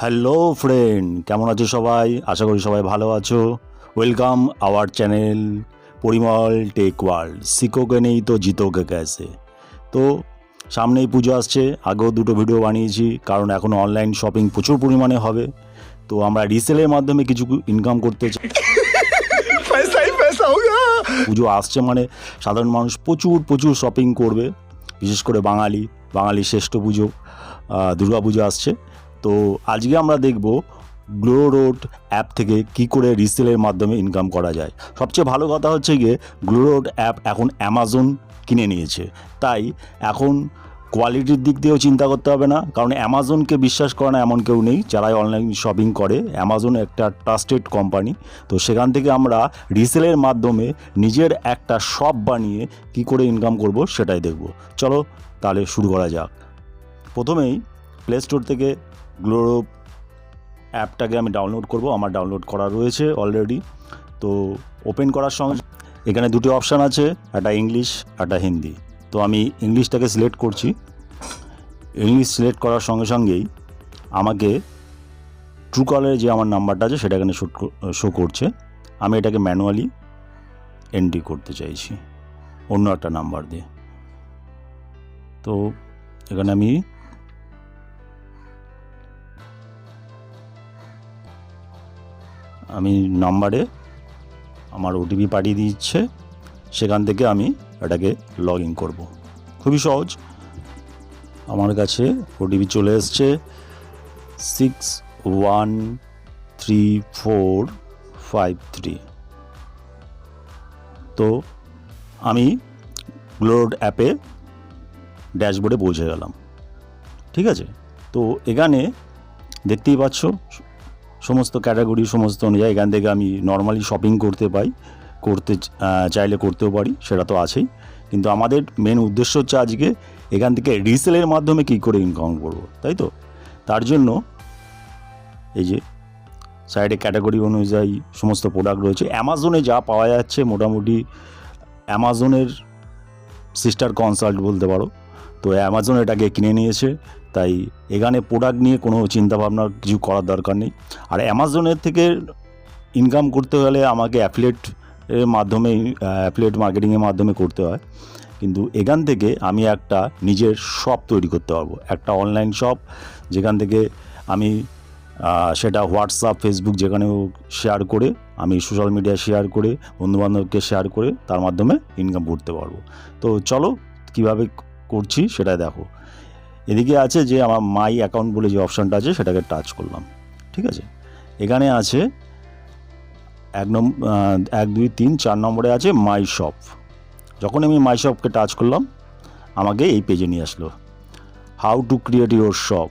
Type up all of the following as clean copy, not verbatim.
Hello friend, কেমন আছো সবাই? আশা করি সবাই ভালো আছো। Welcome our channel Parimal tech world. শিখোগে নেই তো জিতোগে ক্যাসে। তো সামনেই পুজো আসছে, আগেও দুটো ভিডিও বানিয়েছি, কারণ এখন অনলাইন শপিং প্রচুর পরিমাণে হবে। তো আমরা রিসেলের মাধ্যমে কিছু ইনকাম করতে চাই। পুজো আসছে মানে সাধারণ মানুষ প্রচুর প্রচুর শপিং করবে, বিশেষ করে বাঙালি শ্রেষ্ঠ পুজো দুর্গা পুজো আসছে। তো আজকে আমরা দেখব গ্লো রোড অ্যাপ থেকে কি করে রিসেলের মাধ্যমে ইনকাম করা যায়। সবচেয়ে ভালো কথা হচ্ছে গিয়ে গ্লো রোড অ্যাপ এখন অ্যামাজন কিনে নিয়েছে, তাই এখন কোয়ালিটির দিক দিয়েও চিন্তা করতে হবে না, কারণ অ্যামাজনকে বিশ্বাস করে না এমন কেউ নেই যারাই অনলাইন শপিং করে। অ্যামাজন একটা ট্রাস্টেড কোম্পানি। তো সেখান থেকে আমরা রিসেলের মাধ্যমে নিজের একটা শপ বানিয়ে কি করে ইনকাম করব সেটাই দেখব। চলো তাহলে শুরু করা যাক। প্রথমেই প্লে স্টোর থেকে গ্লো অ্যাপটাকে আমি ডাউনলোড করব। আমার ডাউনলোড করা রয়েছে অলরেডি। তো ওপেন করার সঙ্গে এখানে দুটো অপশান আছে, একটা ইংলিশ একটা হিন্দি। তো আমি ইংলিশটাকে সিলেক্ট করছি। ইংলিশ সিলেক্ট করার সঙ্গে সঙ্গেই আমাকে ট্রুকলারে যে আমার নাম্বারটা আছে সেটা এখানে শো করছে। আমি এটাকে ম্যানুয়ালি এন্ট্রি করতে চাইছি অন্য একটা নাম্বার দিয়ে। তো এখানে আমি নাম্বারে আমার ওটিপি পাঠিয়ে দিচ্ছে, সেখান থেকে আমি এটাকে লগ ইন করবো। খুবই সহজ। আমার কাছে ওটিপি চলে এসছে 613453। তো আমি গ্লো রোড অ্যাপে ড্যাশবোর্ডে পৌঁছে গেলাম। ঠিক আছে, তো এখানে দেখতেই পাচ্ছ সমস্ত ক্যাটাগরি সমস্ত অনুযায়ী এখান থেকে আমি নর্মালি শপিং করতে চাইলে করতেও পারি, সেটা তো আছেই। কিন্তু আমাদের মেন উদ্দেশ্য হচ্ছে আজকে এখান থেকে রিসেলের মাধ্যমে কী করে ইনকাম করব, তাই তো। তার জন্য এই যে সাইডে ক্যাটাগরি অনুযায়ী সমস্ত প্রোডাক্ট রয়েছে। অ্যামাজনে যা পাওয়া যাচ্ছে মোটামুটি অ্যামাজনের সিস্টার কনসাল্ট বলতে পারো। তো অ্যামাজন এটাকে কিনে নিয়েছে, তাই এখানে প্রোডাক্ট নিয়ে কোনো চিন্তাভাবনা কিছু করার দরকার নেই। আর অ্যামাজনের থেকে ইনকাম করতে হলে আমাকে অ্যাফিলিয়েট মার্কেটিংয়ের মাধ্যমে করতে হয়। কিন্তু এখান থেকে আমি একটা নিজের শপ তৈরি করতে পারবো, একটা অনলাইন শপ, যেখান থেকে আমি সেটা হোয়াটসঅ্যাপ ফেসবুক যেখানেও শেয়ার করে, আমি সোশ্যাল মিডিয়া শেয়ার করে, বন্ধুবান্ধবকে শেয়ার করে তার মাধ্যমে ইনকাম করতে পারবো। তো চলো কীভাবে করছি সেটা দেখো। এদিকে আছে যে আমার মাই অ্যাকাউন্ট বলে যে অপশানটা আছে সেটাকে টাচ করলাম। ঠিক আছে, এখানে আছে 1 2 3 4 নম্বরে আছে মাই শপ। যখন আমি মাই শপকে টাচ করলাম আমাকে এই পেজে নিয়ে আসলো, how to create your shop.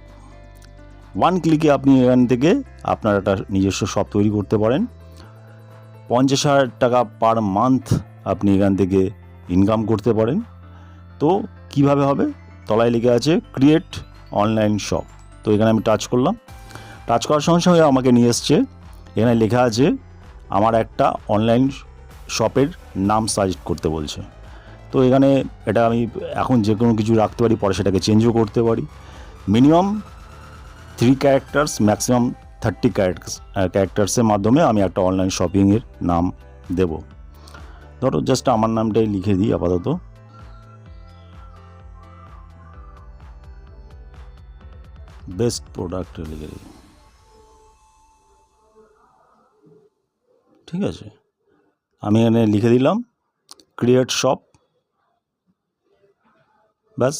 1 ক্লিকে আপনি এখান থেকে আপনার একটা নিজস্ব শপ তৈরি করতে পারেন। 50,000 টাকা পার মান্থ আপনি এখান থেকে ইনকাম করতে পারেন। তো কিভাবে হবে, তলায় লেখা আছে ক্রিয়েট অনলাইন শপ। তো এখানে আমি টাচ করলাম। টাচ করার সঙ্গে সঙ্গে আমাকে নিয়ে এসছে, এখানে লেখা আছে আমার একটা অনলাইন শপের নাম সাজেস্ট করতে বলছে। তো এখানে এটা আমি এখন যে কোনো কিছু রাখতে পারি, পরে সেটাকে চেঞ্জও করতে পারি। মিনিমাম 3 ক্যারেক্টার্স, ম্যাক্সিমাম 30 ক্যারেক্টার্সের মাধ্যমে আমি একটা অনলাইন শপিংয়ের নাম দেব। ধরো জাস্ট আমার নামটাই লিখে দিই আপাতত। বেস্ট প্রোডাক্ট লিখে দিই। ঠিক আছে, আমি এখানে লিখে দিলাম ক্রিয়েট শপ। ব্যাস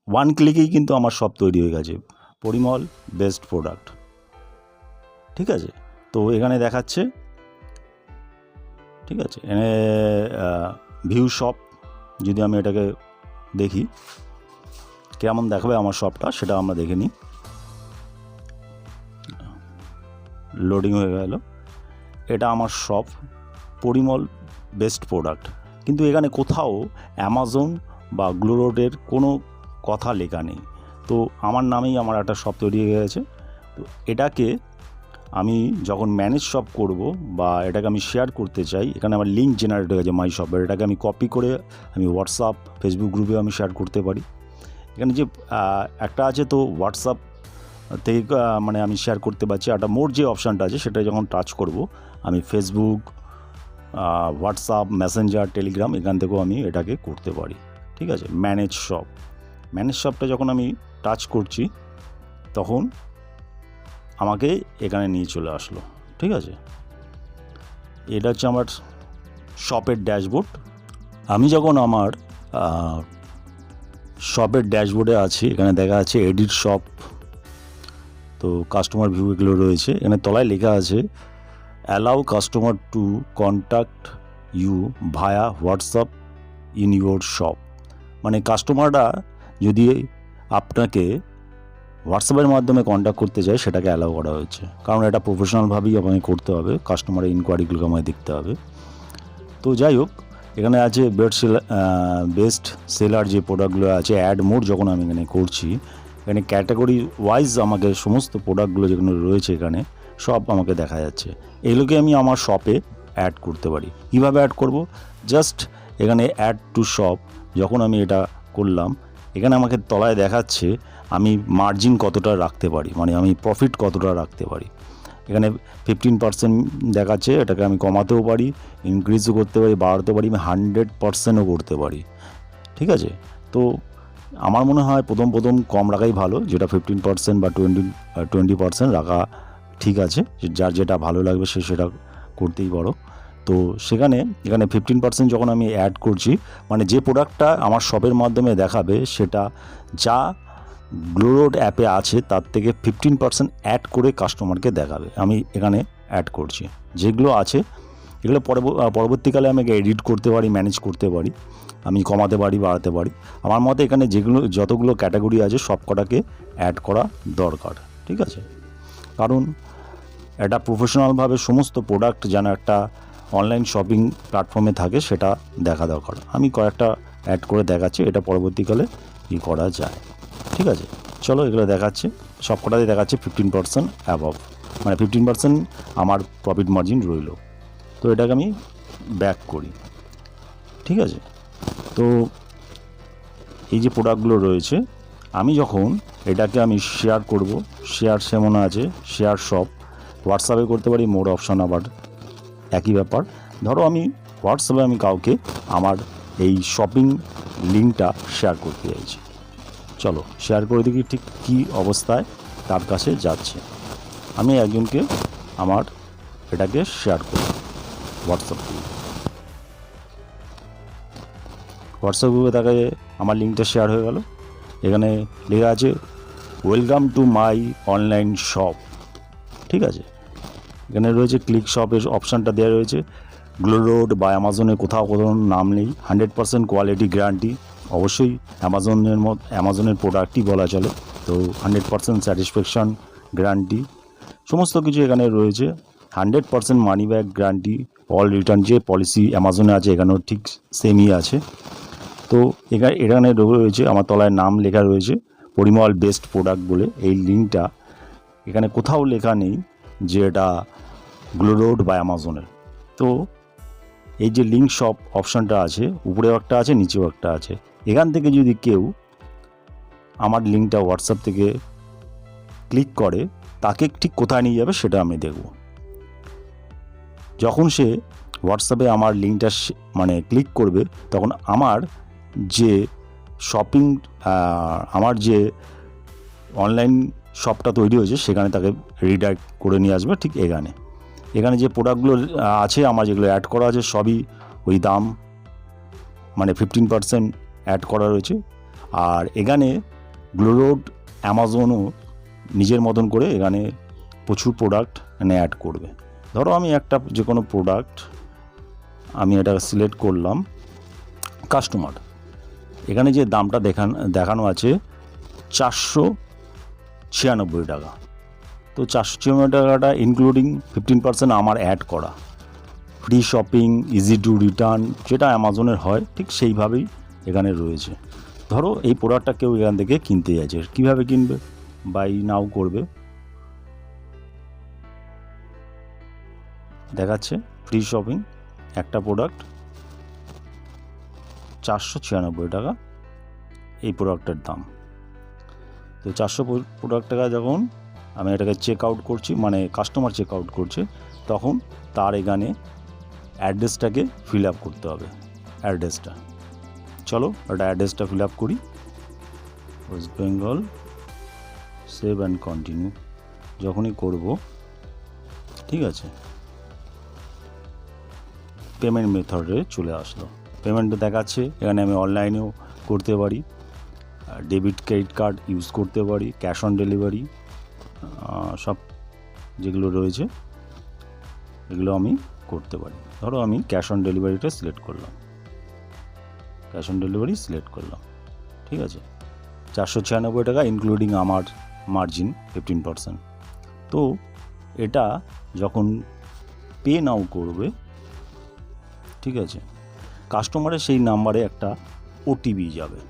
1 ক্লিকেই কিন্তু আমার শপ তৈরি হয়ে গেছে, পরিমল বেস্ট প্রোডাক্ট। ঠিক আছে, তো এখানে দেখাচ্ছে, ঠিক আছে, এখানে ভিউ শপ। যদি আমি এটাকে দেখি কেমন দেখাবে আমার শপটা, সেটা আমরা দেখে নিই। লোডিং হয়ে গেল। এটা আমার শপ পরিমল বেস্ট প্রোডাক্ট, কিন্তু এখানে কোথাও অ্যামাজন বা গ্লো রোডের কোনো কথা লেখা নেই। তো আমার নামেই আমার একটা শপ তৈরি হয়ে গেছে। তো এটাকে আমি যখন ম্যানেজ শপ করব বা এটাকে আমি শেয়ার করতে চাই, এখানে আমার লিঙ্ক জেনারেট হয়ে গেছে মাই শপের। এটাকে আমি কপি করে আমি হোয়াটসঅ্যাপ ফেসবুক গ্রুপে আমি শেয়ার করতে পারি। এখানে যে একটা আছে তো হোয়াটসঅ্যাপ থেকে মানে আমি শেয়ার করতে পারছি। একটা মোর যে অপশানটা আছে সেটা যখন টাচ করব, আমি ফেসবুক, হোয়াটসঅ্যাপ, মেসেঞ্জার, টেলিগ্রাম এখান থেকেও আমি এটাকে করতে পারি। ঠিক আছে, ম্যানেজ শপটা যখন আমি টাচ করছি তখন আমাকে এখানে নিয়ে চলে আসলো। ঠিক আছে, এটা হচ্ছে আমার শপের ড্যাশবোর্ড। আমি যখন আমার শপের ড্যাশবোর্ডে আছি, এখানে দেখা আছে এডিট শপ, তো কাস্টমার ভিউ এগুলো রয়েছে। এখানে তলায় লেখা আছে allow customer to contact you via WhatsApp in your shop. মানে কাস্টমাররা যদি আপনাকে হোয়াটসঅ্যাপের মাধ্যমে কন্ট্যাক্ট করতে চায় সেটাকে অ্যালাউ করা হয়েছে, কারণ এটা প্রফেশনালভাবেই আপনাকে করতে হবে, কাস্টমারের ইনকোয়ারিগুলোকে আমায় দেখতে হবে। তো যাই হোক, এখানে আছে বেস্ট সেলার যে প্রোডাক্টগুলো আছে, অ্যাড মোড যখন আমি এখানে করছি, এখানে ক্যাটাগরি ওয়াইজ আমাকে সমস্ত প্রোডাক্টগুলো যেগুলো রয়েছে এখানে সব আমাকে দেখা যাচ্ছে। এগুলোকে আমি আমার শপে অ্যাড করতে পারি। কীভাবে অ্যাড করব? জাস্ট এখানে অ্যাড টু শপ যখন আমি এটা করলাম, এখানে আমাকে তলায় দেখাচ্ছে আমি মার্জিন কতটা রাখতে পারি, মানে আমি প্রফিট কতটা রাখতে পারি। এখানে 15% দেখাচ্ছে, এটাকে আমি কমাতেও পারি, ইনক্রিজও করতে পারি, বাড়াতে পারি, আমি 100%ও করতে পারি। ঠিক আছে, তো আমার মনে হয় প্রথম কম রাখাই ভালো, যেটা 15% বা 20% রাখা ঠিক আছে। যার যেটা ভালো লাগবে সে সেটা করতেই পারো। তো এখানে 15% যখন আমি অ্যাড করছি, মানে যে প্রোডাক্টটা আমার শপের মাধ্যমে দেখাবে সেটা যা গ্লোরোড অ্যাপে আছে তার থেকে 15% অ্যাড করে কাস্টমারকে দেখাবে। আমি এখানে অ্যাড করছি, যেগুলো আছে এগুলো পরবর্তীকালে আমি এডিট করতে পারি, ম্যানেজ করতে পারি, আমি কমাতে পারি, বাড়াতে পারি। আমার মতে এখানে যতগুলো ক্যাটাগরি আছে সব কটাকে অ্যাড করা দরকার। ঠিক আছে, কারণ এটা প্রফেশনালভাবে সমস্ত প্রোডাক্ট যেন একটা অনলাইন শপিং প্ল্যাটফর্মে থাকে সেটা দেখা দরকার। আমি কয়েকটা অ্যাড করে দেখাচ্ছি, এটা পরবর্তীকালে কী করা যায়। ঠিক আছে, চলো এগুলো দেখাচ্ছে, সব কটাতে দেখাচ্ছে 15% অ্যাবভ, মানে 15% আমার প্রফিট মার্জিন রইল। তো এটাকে আমি ব্যাক করি। ঠিক আছে, তো এই যে প্রোডাক্টগুলো রয়েছে, আমি যখন এটাকে আমি শেয়ার করব, শেয়ার সেমন আছে, শেয়ার শপ হোয়াটসঅ্যাপে করতে পারি, মোর অপশান আবার একই ব্যাপার। ধরো আমি হোয়াটসঅ্যাপে আমি কাউকে আমার এই শপিং লিঙ্কটা শেয়ার করতে চাইছি, চলো শেয়ার করে দেখি ঠিক কী অবস্থায় তার কাছে যাচ্ছে। আমি একজনকে আমার এটাকে শেয়ার করি হোয়াটসঅ্যাপ গ্রুপে দেখা যায় আমার লিঙ্কটা শেয়ার হয়ে গেল। এখানে লেখা আছে welcome to my online shop. ঠিক আছে, এখানে রয়েছে ক্লিক শপের অপশানটা দেওয়া রয়েছে। গ্লোরোড বা অ্যামাজনের কোথাও নাম নেই, 100% কোয়ালিটি গ্যারান্টি। অবশ্যই অ্যামাজনের প্রোডাক্টই বলা চলে, তো 100% স্যাটিসফ্যাকশান গ্যারান্টি সমস্ত কিছু এখানে রয়েছে। 100% money back guarantee, all return যে পলিসি অ্যামাজনে আছে এখানেও ঠিক সেমই আছে। তো এখানে রয়েছে আমার তলায় নাম লেখা রয়েছে পরিমল বেস্ট প্রোডাক্ট বলে। এই লিঙ্কটা এখানে কোথাও লেখা নেই যে এটা গ্লোরোড বা অ্যামাজনের। তো এই যে লিঙ্ক শপ অপশানটা আছে, উপরেও একটা আছে, নিচেও একটা আছে। এখান থেকে যদি কেউ আমার লিঙ্কটা হোয়াটসঅ্যাপ থেকে ক্লিক করে, তাকে ঠিক কোথায় নিয়ে যাবে সেটা আমি দেখব। যখন সে হোয়াটসঅ্যাপে আমার লিঙ্কটা মানে ক্লিক করবে, তখন আমার যে আমার যে অনলাইন শপটা তৈরি হয়েছে সেখানে তাকে রিডাইরেক্ট করে নিয়ে আসবে। ঠিক এখানে যে প্রোডাক্টগুলো আছে আমার যেগুলো অ্যাড করা আছে সবই ওই দাম, মানে 15% অ্যাড করা রয়েছে। আর এখানে গ্লোরোড অ্যামাজনও নিজের মতন করে এখানে প্রচুর প্রোডাক্ট এখানে অ্যাড করবে। ধরো আমি একটা যে কোনো প্রোডাক্ট আমি এটা সিলেক্ট করলাম, কাস্টমার, এখানে যে দামটা দেখানো আছে 496 টাকা। তো 496 টাকাটা ইনক্লুডিং 15% আমার অ্যাড করা, free shopping, easy to return, যেটা অ্যামাজনের হয় ঠিক সেইভাবেই এখানে রয়েছে। ধরো এই প্রোডাক্টটা কেউ এখান থেকে কিনতে যাচ্ছে, কীভাবে কিনবে? বাই নাও করবে, দেখাচ্ছে ফ্রি শপিং, একটা প্রোডাক্ট 496 টাকা এই প্রোডাক্টের দাম। তো 400 টাকা যখন আমি এটাকে চেক আউট করছি, মানে কাস্টমার চেক আউট করছে, তখন তার এখানে অ্যাড্রেসটাকে ফিল আপ করতে হবে। অ্যাড্রেসটা, চলো এটা অ্যাড্রেসটা ফিল আপ করি। West Bengal, save and continue যখনই করব, ঠিক আছে, পেমেন্ট মেথডে চলে আসলো। পেমেন্টটা দেখাচ্ছে, এখানে আমি অনলাইনেও করতে পারি, ডেবিট ক্রেডিট কার্ড ইউজ করতে পারি, ক্যাশ অন ডেলিভারি, সব যেগুলো রয়েছে এগুলো আমি করতে পারি। ধরো আমি ক্যাশ অন ডেলিভারিটা সিলেক্ট করলাম, ক্যাশ অন ডেলিভারি সিলেক্ট করলাম, ঠিক আছে। 496 টাকা ইনক্লুডিং আমার মার্জিন 15%। তো এটা যখন পে নাও করবে, ঠিক আছে, কাস্টমারের সেই নাম্বারে একটা ওটিপি যাবে,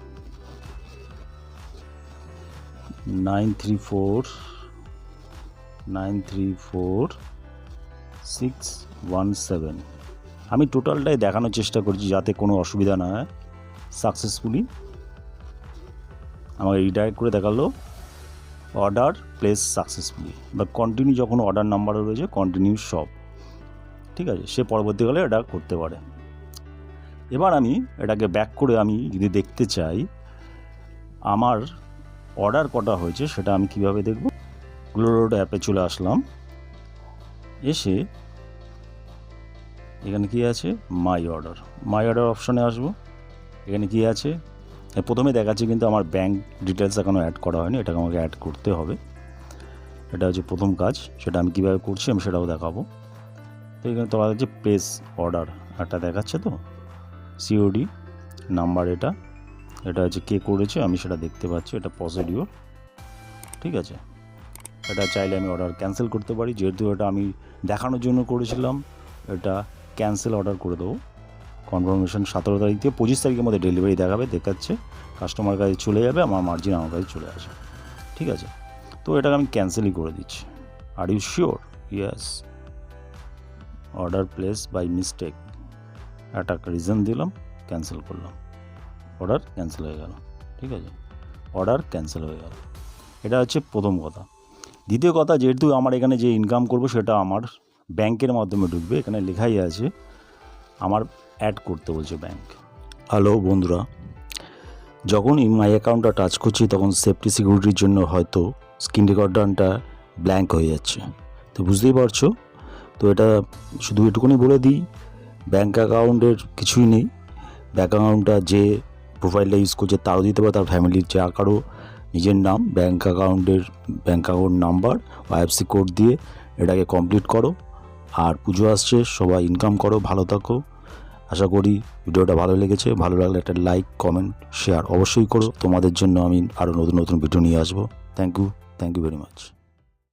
934617। আমি টোটালটাই দেখানোর চেষ্টা করছি যাতে কোনো অসুবিধা না হয়। সাকসেসফুলি আমাকে রিডাইরেক্ট করে দেখালো অর্ডার প্লেস সাকসেসফুলি, বা কন্টিনিউ যখন অর্ডার নাম্বারও রয়েছে কন্টিনিউ সব, ঠিক আছে, সে পরবর্তীকালে এটা করতে পারে। এবার আমি এটাকে ব্যাক করে আমি যদি দেখতে চাই আমার অর্ডার কটা হয়েছে সেটা আমি কিভাবে দেখব। গ্লোরোড অ্যাপে চলে আসলাম, এসে এখানে কি আছে, মাই অর্ডার অপশানে আসবো। এখানে কি আছে, প্রথমে দেখাচ্ছে কিন্তু আমার ব্যাঙ্ক ডিটেলস এখনও অ্যাড করা হয়নি, এটাকে আমাকে অ্যাড করতে হবে। এটা হচ্ছে প্রথম কাজ, সেটা আমি কীভাবে করছি আমি সেটাও দেখাবো। তো এখানে তোলা যাচ্ছে প্লেস অর্ডার একটা দেখাচ্ছে, তো সিওডি নাম্বার, এটা হচ্ছে কে করেছে আমি সেটা দেখতে পাচ্ছি, এটা প্রসিডিওর, ঠিক আছে। এটা চাইলে আমি অর্ডার ক্যান্সেল করতে পারি, যেহেতু এটা আমি দেখানোর জন্য করেছিলাম, এটা ক্যান্সেল অর্ডার করে দেবো। কনফার্মেশন 17 তারিখ থেকে 25 তারিখের মধ্যে ডেলিভারি দেখাচ্ছে, কাস্টমার কাছে চলে যাবে, আমার মার্জিন আমার কাছে চলে আসবে, ঠিক আছে। তো এটাকে আমি ক্যান্সেলই করে দিচ্ছি। Are you sure? Yes. Order place by mistake, একটা রিজন দিলাম, ক্যান্সেল করলাম, অর্ডার ক্যান্সেল হয়ে গেল, ঠিক আছে, অর্ডার ক্যান্সেল হয়ে গেল। এটা হচ্ছে প্রথম কথা। দ্বিতীয় কথা, যেহেতু আমার এখানে যে ইনকাম করব সেটা আমার ব্যাংকের মাধ্যমে ঢুকবে, এখানে লেখাই আছে আমার অ্যাড করতে বলছে ব্যাংক। হ্যালো বন্ধুরা, যখন মাই অ্যাকাউন্টটা টাচ করছি তখন সেফটি সিকিউরিটির জন্য হয়তো স্ক্রিন রেকর্ডারটা ব্ল্যাঙ্ক হয়ে যাচ্ছে, তো বুঝতেই পারছো। তো এটা শুধু এটুকুনি বলে দিই, ব্যাঙ্ক অ্যাকাউন্টের কিছুই নেই। ব্যাঙ্ক অ্যাকাউন্টটা যে প্রোফাইলটা ইউজ করছে তারও দিতে পারে, তার ফ্যামিলির যা কারো নিজের নাম, bank account number, IFSC code দিয়ে এটাকে কমপ্লিট করো। আর পুজো আসছে, সবাই ইনকাম করো, ভালো থাকো। আশা করি ভিডিওটা ভালো লেগেছে, ভালো লাগলে একটা লাইক, কমেন্ট, শেয়ার অবশ্যই করো। তোমাদের জন্য আমি আরও নতুন নতুন ভিডিও নিয়ে আসবো। Thank you very much.